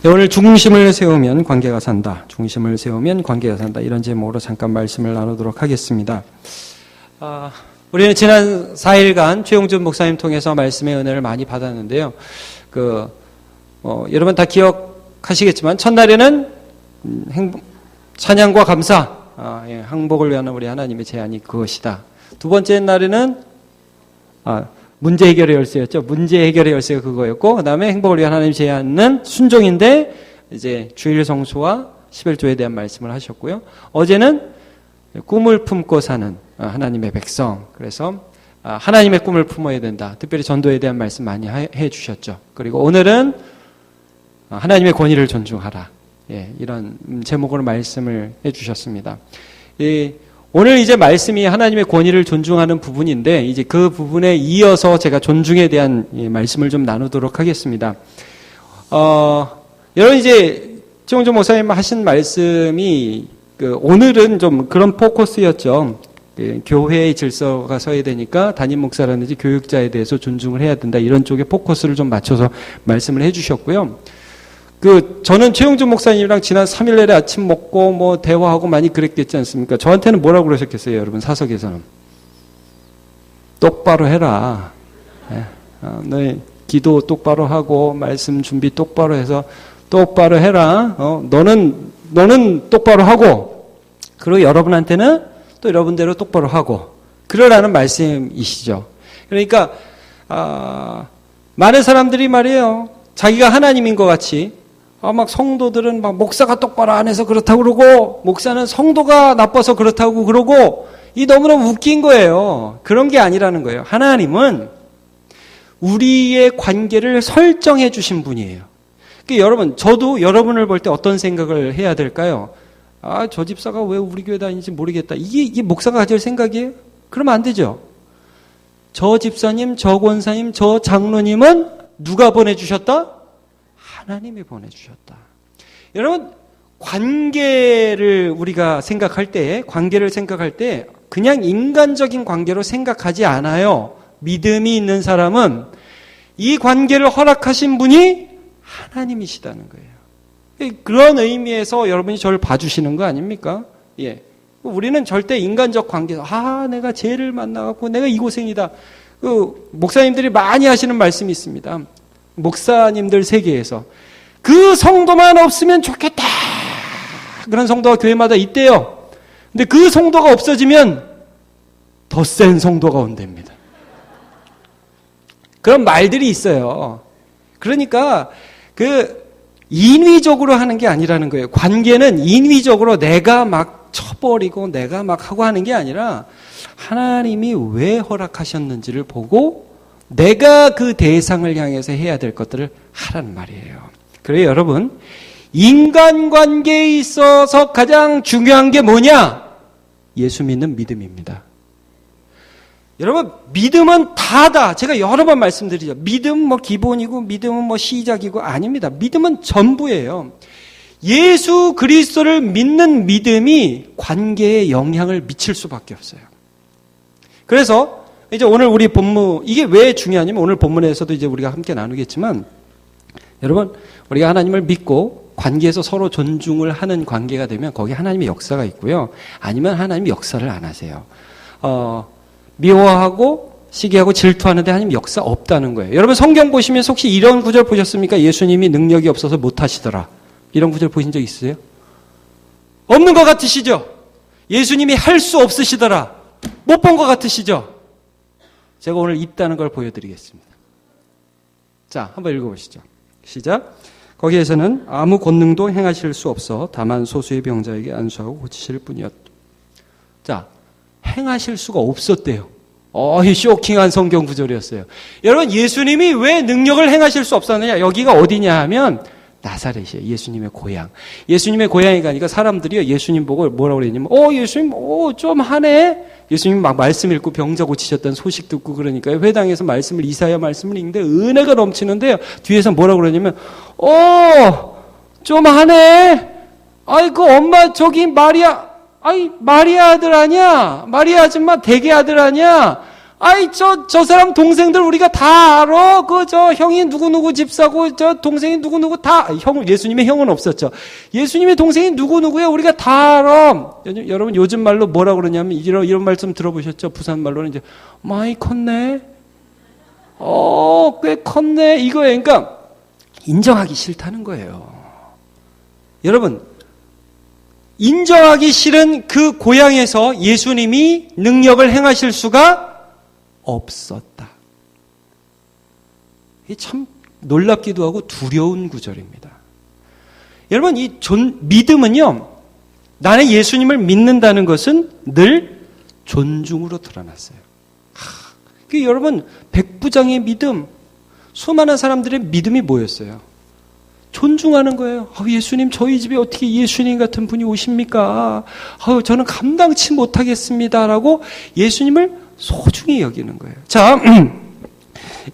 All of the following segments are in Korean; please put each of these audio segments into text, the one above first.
오늘 중심을 세우면 관계가 산다. 중심을 세우면 관계가 산다. 이런 제목으로 잠깐 말씀을 나누도록 하겠습니다. 우리는 지난 4일간 최용준 목사님 통해서 말씀의 은혜를 많이 받았는데요. 여러분 다 기억하시겠지만 첫날에는 찬양과 감사, 행복을 위한 우리 하나님의 제안이 그것이다. 두 번째 날에는 문제 해결의 열쇠였죠. 문제 해결의 열쇠가 그거였고, 그 다음에 행복을 위한 하나님의 제안은 순종인데, 이제 주일 성수와 11조에 대한 말씀을 하셨고요. 어제는 꿈을 품고 사는 하나님의 백성. 그래서 하나님의 꿈을 품어야 된다. 특별히 전도에 대한 말씀 많이 해 주셨죠. 그리고 오늘은 하나님의 권위를 존중하라. 이런 제목으로 말씀을 해 주셨습니다. 오늘 이제 말씀이 하나님의 권위를 존중하는 부분인데, 이제 그 부분에 이어서 제가 존중에 대한 말씀을 좀 나누도록 하겠습니다. 여러분 이제 최용준 목사님 하신 말씀이 오늘은 좀 그런 포커스였죠. 교회의 질서가 서야 되니까 담임 목사라든지 교육자에 대해서 존중을 해야 된다. 이런 쪽에 포커스를 좀 맞춰서 말씀을 해 주셨고요. 저는 최용준 목사님이랑 지난 3일 내내 아침 먹고 대화하고 많이 그랬겠지 않습니까? 저한테는 뭐라고 그러셨겠어요, 여러분, 사석에서는? 똑바로 해라. 너희 기도 똑바로 하고, 말씀 준비 똑바로 해서 똑바로 해라. 너는 똑바로 하고, 그리고 여러분한테는 또 여러분대로 똑바로 하고, 그러라는 말씀이시죠. 그러니까, 많은 사람들이 말이에요. 자기가 하나님인 것 같이, 막 성도들은 막 목사가 똑바로 안 해서 그렇다고 그러고, 목사는 성도가 나빠서 그렇다고 그러고, 이 너무너무 웃긴 거예요. 그런 게 아니라는 거예요. 하나님은 우리의 관계를 설정해 주신 분이에요. 그러니까 여러분, 저도 여러분을 볼 때 어떤 생각을 해야 될까요? 저 집사가 왜 우리 교회 다니는지 모르겠다. 이게 목사가 가질 생각이에요? 그러면 안 되죠. 저 집사님, 저 권사님, 저 장로님은 누가 보내주셨다? 하나님이 보내주셨다. 여러분, 관계를 우리가 생각할 때, 그냥 인간적인 관계로 생각하지 않아요. 믿음이 있는 사람은 이 관계를 허락하신 분이 하나님이시다는 거예요. 그런 의미에서 여러분이 저를 봐주시는 거 아닙니까? 우리는 절대 인간적 관계, 내가 죄를 만나갖고 내가 이 고생이다. 목사님들이 많이 하시는 말씀이 있습니다. 목사님들 세계에서 그 성도만 없으면 좋겠다. 그런 성도가 교회마다 있대요. 근데 그 성도가 없어지면 더 센 성도가 온답니다. 그런 말들이 있어요. 그러니까 인위적으로 하는 게 아니라는 거예요. 관계는 인위적으로 내가 막 쳐버리고 내가 막 하고 하는 게 아니라 하나님이 왜 허락하셨는지를 보고 내가 그 대상을 향해서 해야 될 것들을 하라는 말이에요. 그래요, 여러분. 인간관계에 있어서 가장 중요한 게 뭐냐? 예수 믿는 믿음입니다. 여러분, 믿음은 다다. 제가 여러 번 말씀드리죠. 믿음 기본이고 믿음은 시작이고 아닙니다. 믿음은 전부예요. 예수 그리스도를 믿는 믿음이 관계에 영향을 미칠 수밖에 없어요. 그래서 이제 오늘 우리 본문, 이게 왜 중요하냐면 오늘 본문에서도 이제 우리가 함께 나누겠지만, 여러분, 우리가 하나님을 믿고 관계에서 서로 존중을 하는 관계가 되면 거기 하나님의 역사가 있고요. 아니면 하나님이 역사를 안 하세요. 미워하고 시기하고 질투하는데 하나님 역사 없다는 거예요. 여러분 성경 보시면 혹시 이런 구절 보셨습니까? 예수님이 능력이 없어서 못하시더라. 이런 구절 보신 적 있어요? 없는 것 같으시죠? 예수님이 할 수 없으시더라. 못 본 것 같으시죠? 제가 오늘 있다는 걸 보여드리겠습니다. 자, 한번 읽어보시죠. 시작. 거기에서는 아무 권능도 행하실 수 없어 다만 소수의 병자에게 안수하고 고치실 뿐이었다. 자, 행하실 수가 없었대요. 쇼킹한 성경 구절이었어요. 여러분, 예수님이 왜 능력을 행하실 수 없었느냐? 여기가 어디냐 하면 나사렛이에요. 예수님의 고향. 예수님의 고향에 가니까 사람들이 예수님 보고 뭐라고 그랬냐면, 예수님, 좀 하네? 예수님 막 말씀 읽고 병자 고치셨다는 소식 듣고 그러니까 회당에서 말씀을, 이사야 말씀을 읽는데 은혜가 넘치는데요. 뒤에서 뭐라고 그러냐면, 좀 하네? 엄마, 마리아 아들 아니야? 마리아 아줌마 대개 아들 아니야? 아이, 저 사람 동생들 우리가 다 알아. 저 형이 누구누구 집사고, 저 동생이 누구누구 다, 예수님의 형은 없었죠. 예수님의 동생이 누구누구야. 우리가 다 알아. 여러분, 요즘 말로 뭐라 그러냐면, 이런 말씀 들어보셨죠? 부산 말로는 이제, 많이 컸네? 꽤 컸네? 이거예요. 그러니까, 인정하기 싫다는 거예요. 여러분, 인정하기 싫은 그 고향에서 예수님이 능력을 행하실 수가 없었다. 이게 참 놀랍기도 하고 두려운 구절입니다. 여러분, 이 믿음은요, 나는 예수님을 믿는다는 것은 늘 존중으로 드러났어요. 여러분, 백부장의 믿음, 수많은 사람들의 믿음이 뭐였어요? 존중하는 거예요. 예수님, 저희 집에 어떻게 예수님 같은 분이 오십니까? 저는 감당치 못하겠습니다라고 예수님을 소중히 여기는 거예요. 자,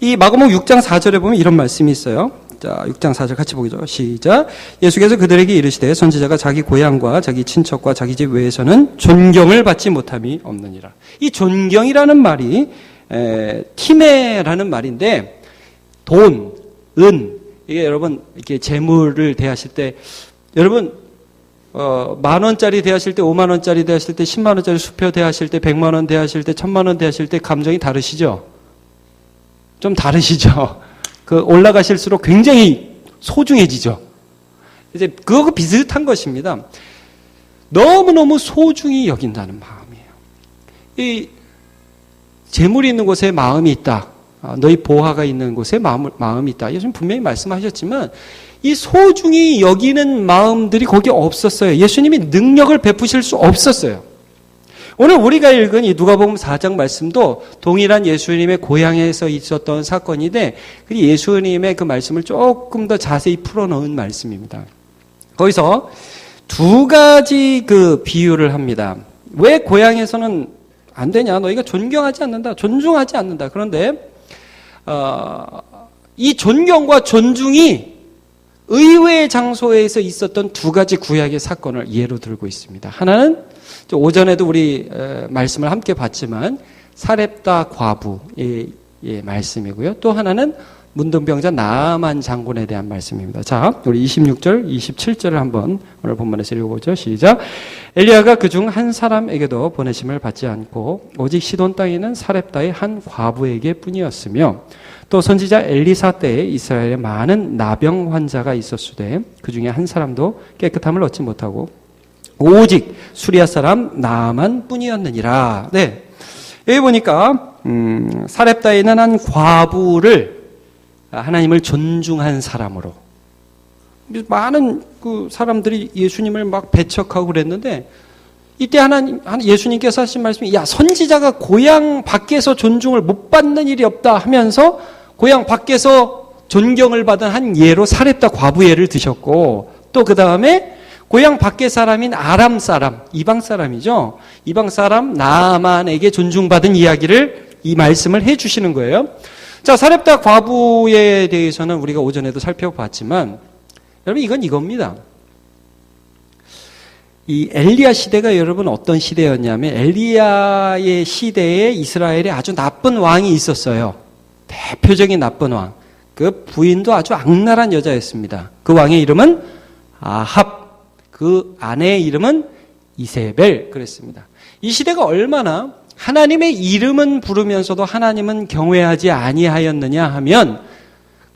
이 마가복음 6장 4절에 보면 이런 말씀이 있어요. 자, 6장 4절 같이 보죠. 시작. 예수께서 그들에게 이르시되 선지자가 자기 고향과 자기 친척과 자기 집 외에서는 존경을 받지 못함이 없느니라. 이 존경이라는 말이 티메라는 말인데 돈, 은 이게 여러분 이렇게 재물을 대하실 때 여러분 10,000원짜리 대하실 때, 50,000원짜리 대하실 때, 100,000원짜리 수표 대하실 때, 100만원 대하실 때, 1,000만원 대하실 때 감정이 다르시죠? 좀 다르시죠? 올라가실수록 굉장히 소중해지죠? 이제 그거 비슷한 것입니다. 너무너무 소중히 여긴다는 마음이에요. 이 재물이 있는 곳에 마음이 있다. 너희 보화가 있는 곳에 마음이 있다. 예수님 분명히 말씀하셨지만 이 소중히 여기는 마음들이 거기 없었어요. 예수님이 능력을 베푸실 수 없었어요. 오늘 우리가 읽은 이 누가복음 4장 말씀도 동일한 예수님의 고향에서 있었던 사건인데 예수님의 그 말씀을 조금 더 자세히 풀어놓은 말씀입니다. 거기서 두 가지 그 비유를 합니다. 왜 고향에서는 안 되냐? 너희가 존경하지 않는다. 존중하지 않는다. 그런데 이 존경과 존중이 의외의 장소에서 있었던 두 가지 구약의 사건을 예로 들고 있습니다. 하나는 오전에도 우리 말씀을 함께 봤지만 사렙다 과부의 말씀이고요. 또 하나는 문둥병자 나아만 장군에 대한 말씀입니다. 자, 우리 26절, 27절을 한번 오늘 본문에서 읽어보죠. 시작. 엘리야가 그중 한 사람에게도 보내심을 받지 않고 오직 시돈 땅에 있는 사렙다의 한 과부에게 뿐이었으며 또 선지자 엘리사 때에 이스라엘에 많은 나병 환자가 있었으되 그 중에 한 사람도 깨끗함을 얻지 못하고 오직 수리아 사람 나아만 뿐이었느니라. 네, 여기 보니까 사렙다에 있는 한 과부를 하나님을 존중한 사람으로 많은 그 사람들이 예수님을 막 배척하고 그랬는데 이때 예수님께서 하신 말씀이 선지자가 고향 밖에서 존중을 못 받는 일이 없다 하면서 고향 밖에서 존경을 받은 한 예로 사렙다 과부 예를 드셨고 또 그 다음에 고향 밖의 사람인 아람 사람, 이방 사람이죠. 이방 사람 나아만에게 존중받은 이야기를 이 말씀을 해주시는 거예요. 자, 사렙다 과부에 대해서는 우리가 오전에도 살펴봤지만 여러분 이건 이겁니다. 이 엘리야 시대가 여러분 어떤 시대였냐면 엘리야의 시대에 이스라엘에 아주 나쁜 왕이 있었어요. 대표적인 나쁜 왕. 그 부인도 아주 악랄한 여자였습니다. 그 왕의 이름은 아합. 그 아내의 이름은 이세벨 그랬습니다. 이 시대가 얼마나 하나님의 이름은 부르면서도 하나님은 경외하지 아니하였느냐 하면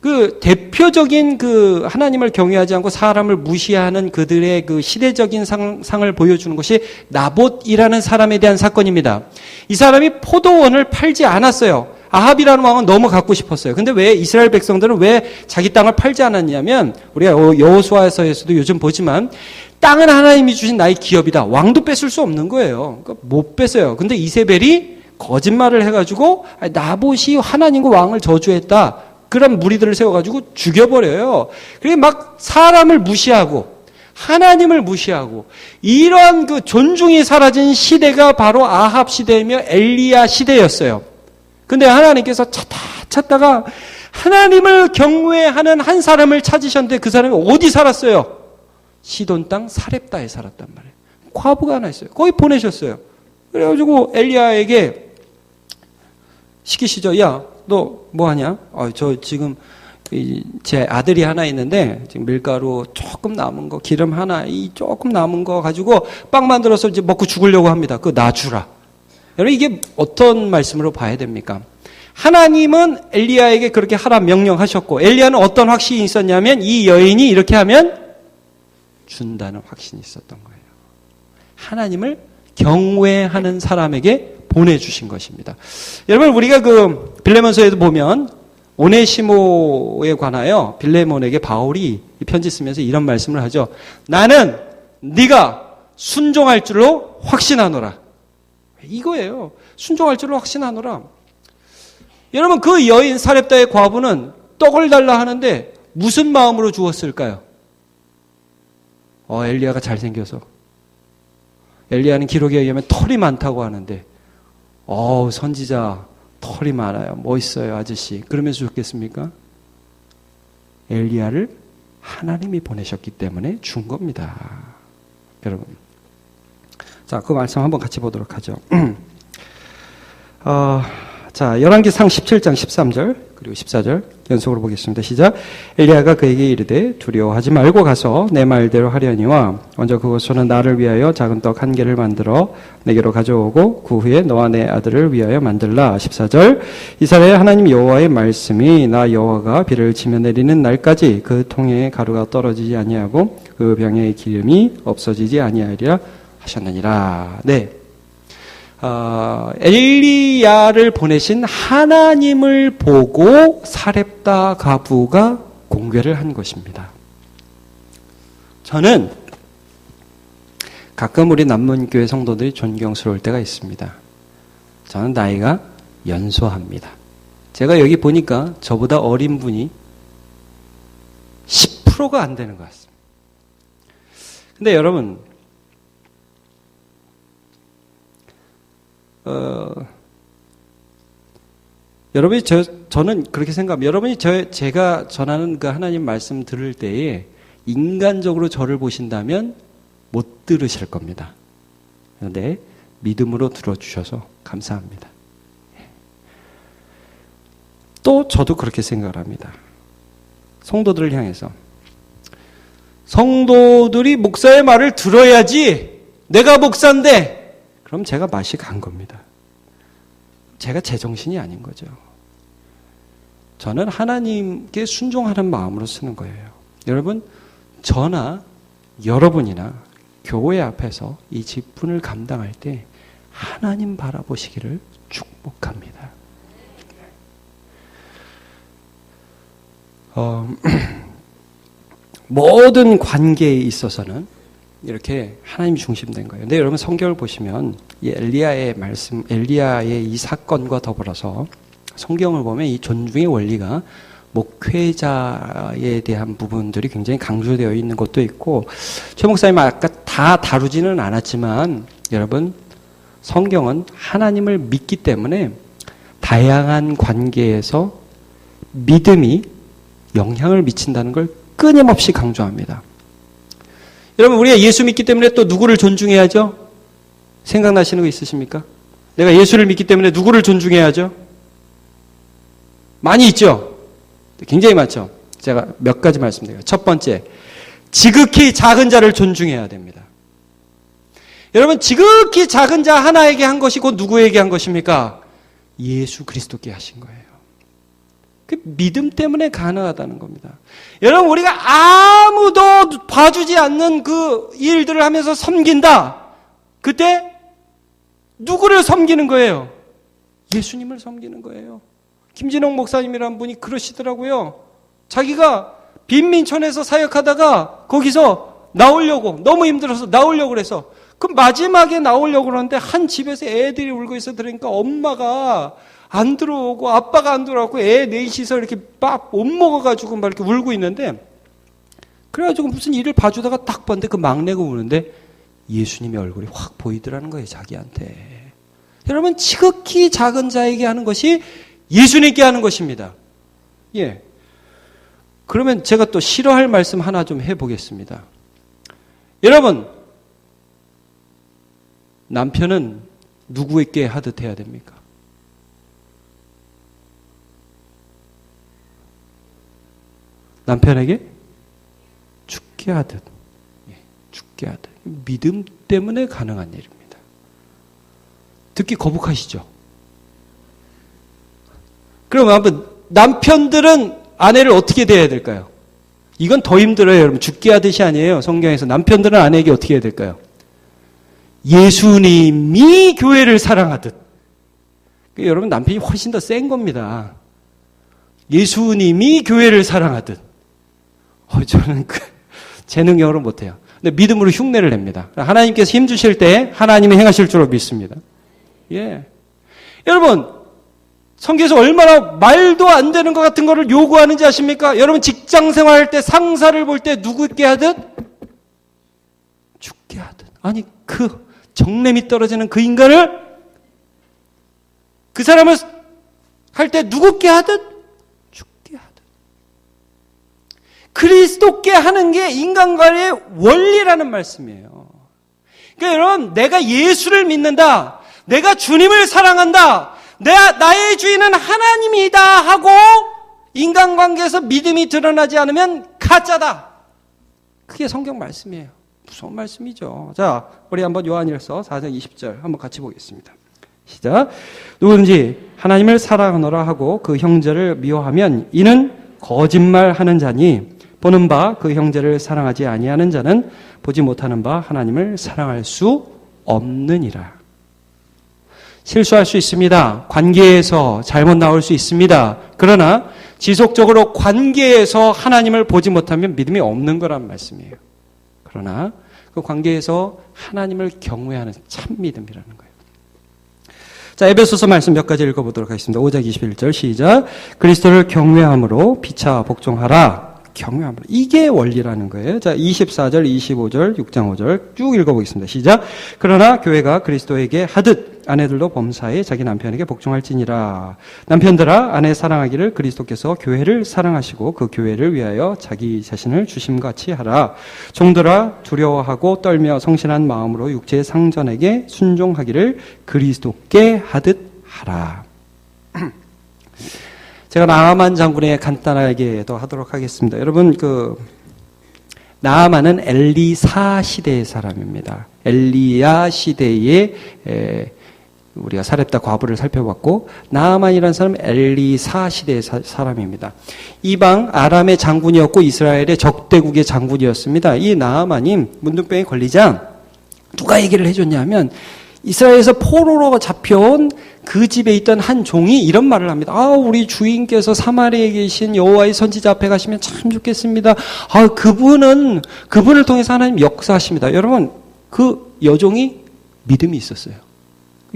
그 대표적인 그 하나님을 경외하지 않고 사람을 무시하는 그들의 그 시대적인 상을 보여주는 것이 나봇이라는 사람에 대한 사건입니다. 이 사람이 포도원을 팔지 않았어요. 아합이라는 왕은 너무 갖고 싶었어요. 근데 왜 이스라엘 백성들은 왜 자기 땅을 팔지 않았냐면 우리가 여호수아서에서도 요즘 보지만 땅은 하나님이 주신 나의 기업이다. 왕도 뺏을 수 없는 거예요. 그러니까 못 뺏어요. 근데 이세벨이 거짓말을 해가지고 나봇이 하나님과 왕을 저주했다. 그런 무리들을 세워가지고 죽여버려요. 그리고 막 사람을 무시하고 하나님을 무시하고 이러한 그 존중이 사라진 시대가 바로 아합 시대이며 엘리야 시대였어요. 근데 하나님께서 찾다가 하나님을 경외하는 한 사람을 찾으셨는데 그 사람이 어디 살았어요? 시돈 땅 사렙다에 살았단 말이에요. 과부가 하나 있어요. 거기 보내셨어요. 그래가지고 엘리야에게 시키시죠. 야, 너 뭐 하냐? 저 지금 제 아들이 하나 있는데 지금 밀가루 조금 남은 거, 기름 하나 조금 남은 거 가지고 빵 만들어서 이제 먹고 죽으려고 합니다. 그거 놔주라. 여러분 이게 어떤 말씀으로 봐야 됩니까? 하나님은 엘리야에게 그렇게 하라 명령하셨고 엘리야는 어떤 확신이 있었냐면 이 여인이 이렇게 하면 준다는 확신이 있었던 거예요. 하나님을 경외하는 사람에게 보내주신 것입니다. 여러분 우리가 그 빌레몬서에도 보면 오네시모에 관하여 빌레몬에게 바울이 이 편지 쓰면서 이런 말씀을 하죠. 나는 네가 순종할 줄로 확신하노라. 이거예요. 순종할 줄로 확신하노라. 여러분 그 여인 사렙다의 과부는 떡을 달라 하는데 무슨 마음으로 주었을까요? 엘리야가 잘생겨서. 엘리야는 기록에 의하면 털이 많다고 하는데 선지자 털이 많아요. 멋있어요 아저씨. 그러면서 좋겠습니까? 엘리야를 하나님이 보내셨기 때문에 준 겁니다. 여러분. 자, 그 말씀 한번 같이 보도록 하죠. 자, 열왕기상 17장 13절 그리고 14절 연속으로 보겠습니다. 시작. 엘리야가 그에게 이르되 두려워하지 말고 가서 내 말대로 하려니와 먼저 그것으로는 나를 위하여 작은 떡 한 개를 만들어 내게로 가져오고 그 후에 너와 내 아들을 위하여 만들라. 14절. 이스라엘 하나님 여호와의 말씀이 나 여호와가 비를 치며 내리는 날까지 그 통에 가루가 떨어지지 아니하고 그 병에 기름이 없어지지 아니하리라 하셨느니라. 네. 엘리야를 보내신 하나님을 보고 사렙다 과부가 공개를 한 것입니다. 저는 가끔 우리 남문교회 성도들이 존경스러울 때가 있습니다. 저는 나이가 연소합니다. 제가 여기 보니까 저보다 어린 분이 10%가 안 되는 것 같습니다. 근데 여러분 여러분이 저는 그렇게 생각합니다. 여러분이 제가 전하는 그 하나님 말씀 들을 때에 인간적으로 저를 보신다면 못 들으실 겁니다. 그런데 믿음으로 들어주셔서 감사합니다. 또 저도 그렇게 생각을 합니다. 성도들을 향해서 성도들이 목사의 말을 들어야지 내가 목사인데 그럼 제가 맛이 간 겁니다. 제가 제정신이 아닌 거죠. 저는 하나님께 순종하는 마음으로 쓰는 거예요. 여러분, 저나 여러분이나 교회 앞에서 이 직분을 감당할 때 하나님 바라보시기를 축복합니다. 모든 관계에 있어서는 이렇게 하나님이 중심된 거예요. 근데 여러분 성경을 보시면 이 엘리야의 말씀, 엘리야의 이 사건과 더불어서 성경을 보면 이 존중의 원리가 목회자에 대한 부분들이 굉장히 강조되어 있는 것도 있고 최 목사님 아까 다 다루지는 않았지만 여러분 성경은 하나님을 믿기 때문에 다양한 관계에서 믿음이 영향을 미친다는 걸 끊임없이 강조합니다. 여러분 우리가 예수 믿기 때문에 또 누구를 존중해야죠? 생각나시는 거 있으십니까? 내가 예수를 믿기 때문에 누구를 존중해야죠? 많이 있죠? 굉장히 많죠? 제가 몇 가지 말씀드려요. 첫 번째, 지극히 작은 자를 존중해야 됩니다. 여러분 지극히 작은 자 하나에게 한 것이 곧 누구에게 한 것입니까? 예수 그리스도께 하신 거예요. 그 믿음 때문에 가능하다는 겁니다. 여러분 우리가 아무도 봐주지 않는 그 일들을 하면서 섬긴다. 그때 누구를 섬기는 거예요? 예수님을 섬기는 거예요. 김진홍 목사님이라는 분이 그러시더라고요. 자기가 빈민촌에서 사역하다가 거기서 나오려고 너무 힘들어서 나오려고 그래서 그 마지막에 나오려고 그러는데 한 집에서 애들이 울고 있어 들으니까 엄마가 안 들어오고 아빠가 안 들어오고 애 넷이서 이렇게 막 못 먹어가지고 막 이렇게 울고 있는데 그래가지고 무슨 일을 봐주다가 딱 봤는데 그 막내가 우는데 예수님의 얼굴이 확 보이더라는 거예요 자기한테. 여러분 지극히 작은 자에게 하는 것이 예수님께 하는 것입니다. 예. 그러면 제가 또 싫어할 말씀 하나 좀 해보겠습니다. 여러분 남편은 누구에게 하듯 해야 됩니까? 남편에게 죽게 하듯. 죽게 하듯. 믿음 때문에 가능한 일입니다. 듣기 거북하시죠? 그럼 한번 남편들은 아내를 어떻게 대해야 될까요? 이건 더 힘들어요, 여러분. 죽게 하듯이 아니에요. 성경에서 남편들은 아내에게 어떻게 해야 될까요? 예수님이 교회를 사랑하듯. 여러분, 남편이 훨씬 더 센 겁니다. 예수님이 교회를 사랑하듯. 저는 제 능력으로 못해요. 근데 믿음으로 흉내를 냅니다. 하나님께서 힘 주실 때 하나님이 행하실 줄로 믿습니다. 예. 여러분, 성경에서 얼마나 말도 안 되는 것 같은 거를 요구하는지 아십니까? 여러분 직장 생활할 때 상사를 볼 때 누구게 하듯? 죽게 하듯. 아니 그 정냄이 떨어지는 그 인간을 그 사람을 할 때 누구게 하듯? 죽게 하듯. 그리스도께 하는 게 인간과의 원리라는 말씀이에요. 그러니까 여러분 내가 예수를 믿는다. 내가 주님을 사랑한다. 나의 주인은 하나님이다 하고 인간관계에서 믿음이 드러나지 않으면 가짜다. 그게 성경 말씀이에요. 무서운 말씀이죠. 자, 우리 한번 요한일서 4장 20절 한번 같이 보겠습니다. 시작. 누구든지 하나님을 사랑하노라 하고 그 형제를 미워하면 이는 거짓말하는 자니 보는 바 그 형제를 사랑하지 아니하는 자는 보지 못하는 바 하나님을 사랑할 수 없느니라. 실수할 수 있습니다. 관계에서 잘못 나올 수 있습니다. 그러나 지속적으로 관계에서 하나님을 보지 못하면 믿음이 없는 거란 말씀이에요. 그러나 그 관계에서 하나님을 경외하는 참 믿음이라는 거예요. 자, 에베소서 말씀 몇 가지 읽어보도록 하겠습니다. 5장 21절 시작. 그리스도를 경외함으로 피차 복종하라. 경외함으로. 이게 원리라는 거예요. 자, 24절, 25절, 6장 5절 쭉 읽어보겠습니다. 시작. 그러나 교회가 그리스도에게 하듯 아내들도 범사에 자기 남편에게 복종할지니라. 남편들아 아내 사랑하기를 그리스도께서 교회를 사랑하시고 그 교회를 위하여 자기 자신을 주심같이 하라. 종들아 두려워하고 떨며 성실한 마음으로 육체의 상전에게 순종하기를 그리스도께 하듯 하라. 제가 나아만 장군에 간단하게 더 하도록 하겠습니다. 여러분, 나아만은 엘리사 시대의 사람입니다. 엘리야 시대에 우리가 사렙다 과부를 살펴봤고, 나아만이라는 사람은 엘리사 시대의 사람입니다. 이방 아람의 장군이었고 이스라엘의 적대국의 장군이었습니다. 이 나아만이 문둥병에 걸리자 누가 얘기를 해줬냐면 이스라엘에서 포로로 잡혀온 그 집에 있던 한 종이 이런 말을 합니다. 우리 주인께서 사마리아에 계신 여호와의 선지자 앞에 가시면 참 좋겠습니다. 그분을 통해서 하나님 역사하십니다. 여러분, 그 여종이 믿음이 있었어요.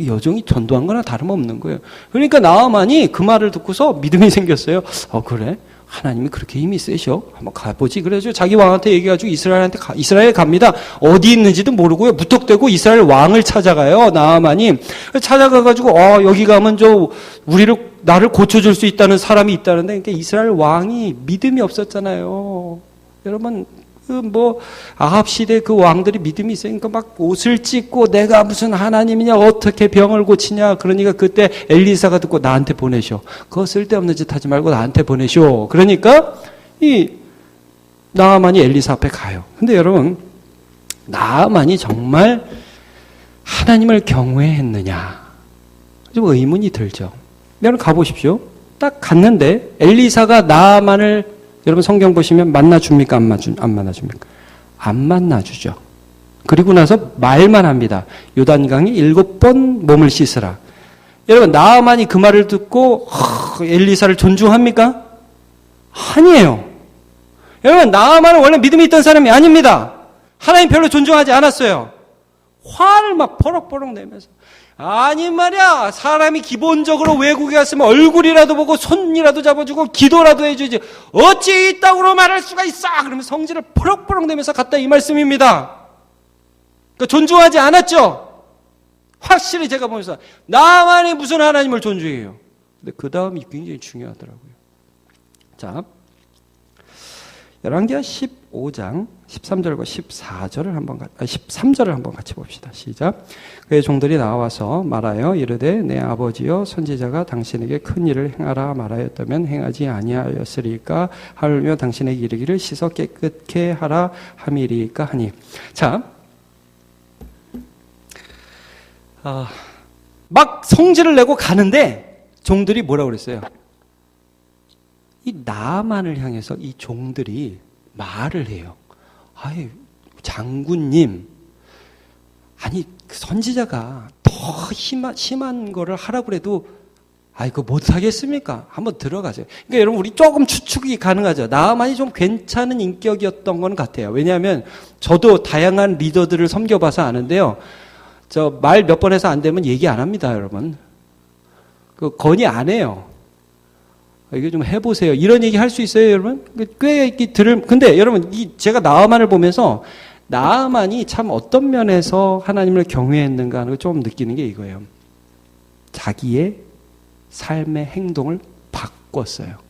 여종이 전도한 거나 다름없는 거예요. 그러니까 나아만이 그 말을 듣고서 믿음이 생겼어요. 그래? 하나님이 그렇게 힘이 세셔? 한번 가보지. 그래서 자기 왕한테 얘기해가지고 이스라엘 갑니다. 어디 있는지도 모르고요. 무턱대고 이스라엘 왕을 찾아가요. 나아만이. 찾아가가지고, 여기 가면 나를 고쳐줄 수 있다는 사람이 있다는데, 그러니까 이스라엘 왕이 믿음이 없었잖아요. 여러분, 아합 시대 그 왕들이 믿음이 있으니까 막 옷을 찢고 내가 무슨 하나님이냐, 어떻게 병을 고치냐. 그러니까 그때 엘리사가 듣고 나한테 보내셔. 그거 쓸데없는 짓 하지 말고 나한테 보내셔. 그러니까 이 나아만이 엘리사 앞에 가요. 근데 여러분, 나아만이 정말 하나님을 경외했느냐? 좀 의문이 들죠. 여러분 가보십시오. 딱 갔는데 엘리사가 나아만을 여러분 성경 보시면 만나줍니까? 안 만나줍니까? 안 만나주죠. 그리고 나서 말만 합니다. 요단강에 7번 몸을 씻으라. 여러분 나아만이 그 말을 듣고 엘리사를 존중합니까? 아니에요. 여러분 나아만은 원래 믿음이 있던 사람이 아닙니다. 하나님 별로 존중하지 않았어요. 화를 막 버럭버럭 내면서 아니 말이야, 사람이 기본적으로 외국에 갔으면 얼굴이라도 보고 손이라도 잡아주고 기도라도 해주지 어찌 이 땅으로 말할 수가 있어. 그러면 성질을 버럭버럭 내면서 갔다 이 말씀입니다. 그러니까 존중하지 않았죠. 확실히 제가 보면서 나만이 무슨 하나님을 존중해요. 근데 그 다음이 굉장히 중요하더라고요. 자, 열왕기하 15장 13절과 13절을 한번 같이 봅시다. 시작. 그의 종들이 나와서 말하여 이르되 내 아버지여 선지자가 당신에게 큰 일을 행하라 말하였다면 행하지 아니하였으리까 하며 당신에게 이르기를 씻어 깨끗게 하라 함이리까 하니. 자, 막 성질을 내고 가는데 종들이 뭐라고 그랬어요? 이 나만을 향해서 이 종들이 말을 해요. 아이, 장군님, 아니 선지자가 더 심한 거를 하라고 그래도 그거 못하겠습니까? 한번 들어가세요. 그러니까 여러분 우리 조금 추측이 가능하죠. 나만이 좀 괜찮은 인격이었던 건 같아요. 왜냐하면 저도 다양한 리더들을 섬겨봐서 아는데요. 저 말 몇 번 해서 안 되면 얘기 안 합니다, 여러분. 건의 안 해요. 이거 좀 해보세요. 이런 얘기 할 수 있어요, 여러분? 꽤 근데 여러분, 제가 나아만을 보면서 나아만이 참 어떤 면에서 하나님을 경외했는가 하는 걸 좀 느끼는 게 이거예요. 자기의 삶의 행동을 바꿨어요.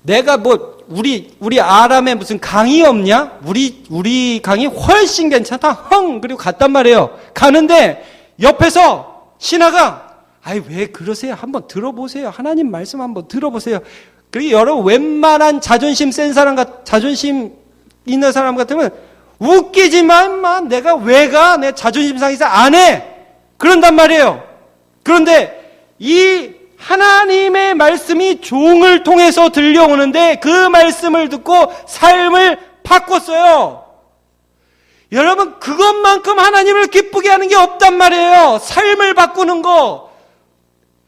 내가 우리 아람에 무슨 강이 없냐? 우리 강이 훨씬 괜찮다. 그리고 갔단 말이에요. 가는데 옆에서 신하가 왜 그러세요? 한번 들어보세요. 하나님 말씀 한번 들어보세요. 그리고 여러분 웬만한 자존심 센 사람 자존심 있는 사람 같으면 웃기지만 내가 왜 가? 내 자존심 상해서 안 해. 그런단 말이에요. 그런데 이 하나님의 말씀이 종을 통해서 들려오는데 그 말씀을 듣고 삶을 바꿨어요. 여러분 그것만큼 하나님을 기쁘게 하는 게 없단 말이에요. 삶을 바꾸는 거.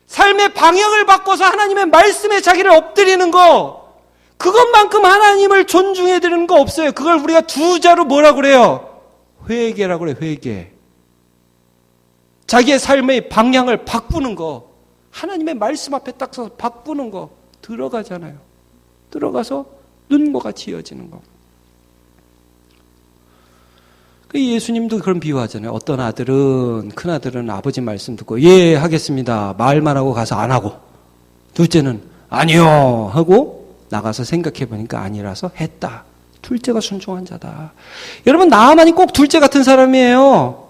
삶의 방향을 바꿔서 하나님의 말씀에 자기를 엎드리는 거. 그것만큼 하나님을 존중해드리는 거 없어요. 그걸 우리가 두 자로 뭐라고 그래요? 회개라고 그래요. 회개. 자기의 삶의 방향을 바꾸는 거. 하나님의 말씀 앞에 딱 서서 바꾸는 거. 들어가잖아요. 들어가서 눈과 지어지는 거. 예수님도 그런 비유하잖아요. 어떤 아들은, 큰 아들은 아버지 말씀 듣고 예 하겠습니다 말만 하고 가서 안 하고, 둘째는 아니요 하고 나가서 생각해 보니까 아니라서 했다. 둘째가 순종한 자다. 여러분 나아만이 꼭 둘째 같은 사람이에요.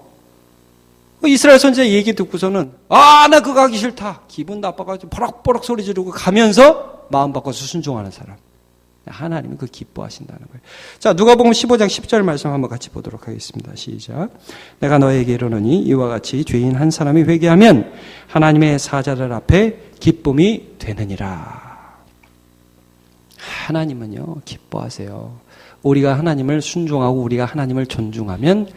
이스라엘 선지자 얘기 듣고서는 나 그거 하기 싫다. 기분 나빠가지고 버럭버럭 소리 지르고 가면서 마음 바꿔서 순종하는 사람. 하나님은 그 기뻐하신다는 거예요. 자, 누가복음 15장 10절 말씀 한번 같이 보도록 하겠습니다. 시작. 내가 너에게 이르노니 이와 같이 죄인 한 사람이 회개하면 하나님의 사자들 앞에 기쁨이 되느니라. 하나님은요 기뻐하세요. 우리가 하나님을 순종하고 우리가 하나님을 존중하면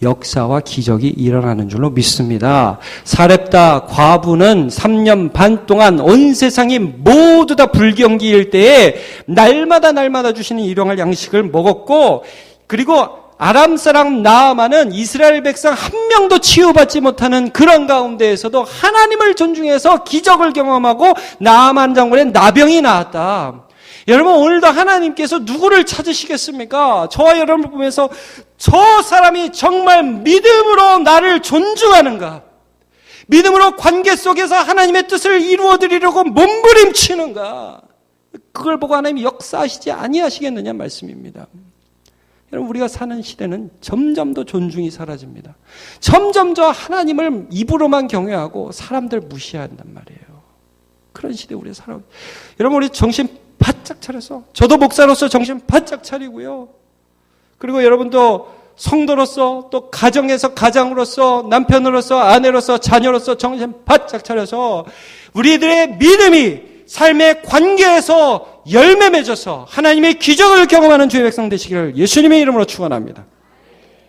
역사와 기적이 일어나는 줄로 믿습니다. 사렙다 과부는 3년 반 동안 온 세상이 모두 다 불경기일 때에 날마다 주시는 일용할 양식을 먹었고, 그리고 아람 사람 나아만은 이스라엘 백성 한 명도 치유받지 못하는 그런 가운데에서도 하나님을 존중해서 기적을 경험하고 나아만 장군의 나병이 나았다. 여러분 오늘도 하나님께서 누구를 찾으시겠습니까? 저와 여러분을 보면서 저 사람이 정말 믿음으로 나를 존중하는가? 믿음으로 관계 속에서 하나님의 뜻을 이루어드리려고 몸부림치는가? 그걸 보고 하나님이 역사하시지 아니하시겠느냐 말씀입니다. 여러분 우리가 사는 시대는 점점 더 존중이 사라집니다. 점점 더 하나님을 입으로만 경외하고 사람들 무시한단 말이에요. 그런 시대에 우리가 살아요. 여러분 우리 정신 바짝 차려서, 저도 목사로서 정신 바짝 차리고요. 그리고 여러분도 성도로서, 또 가정에서 가장으로서, 남편으로서, 아내로서, 자녀로서 정신 바짝 차려서 우리들의 믿음이 삶의 관계에서 열매 맺어서 하나님의 기적을 경험하는 주의 백성 되시기를 예수님의 이름으로 축원합니다.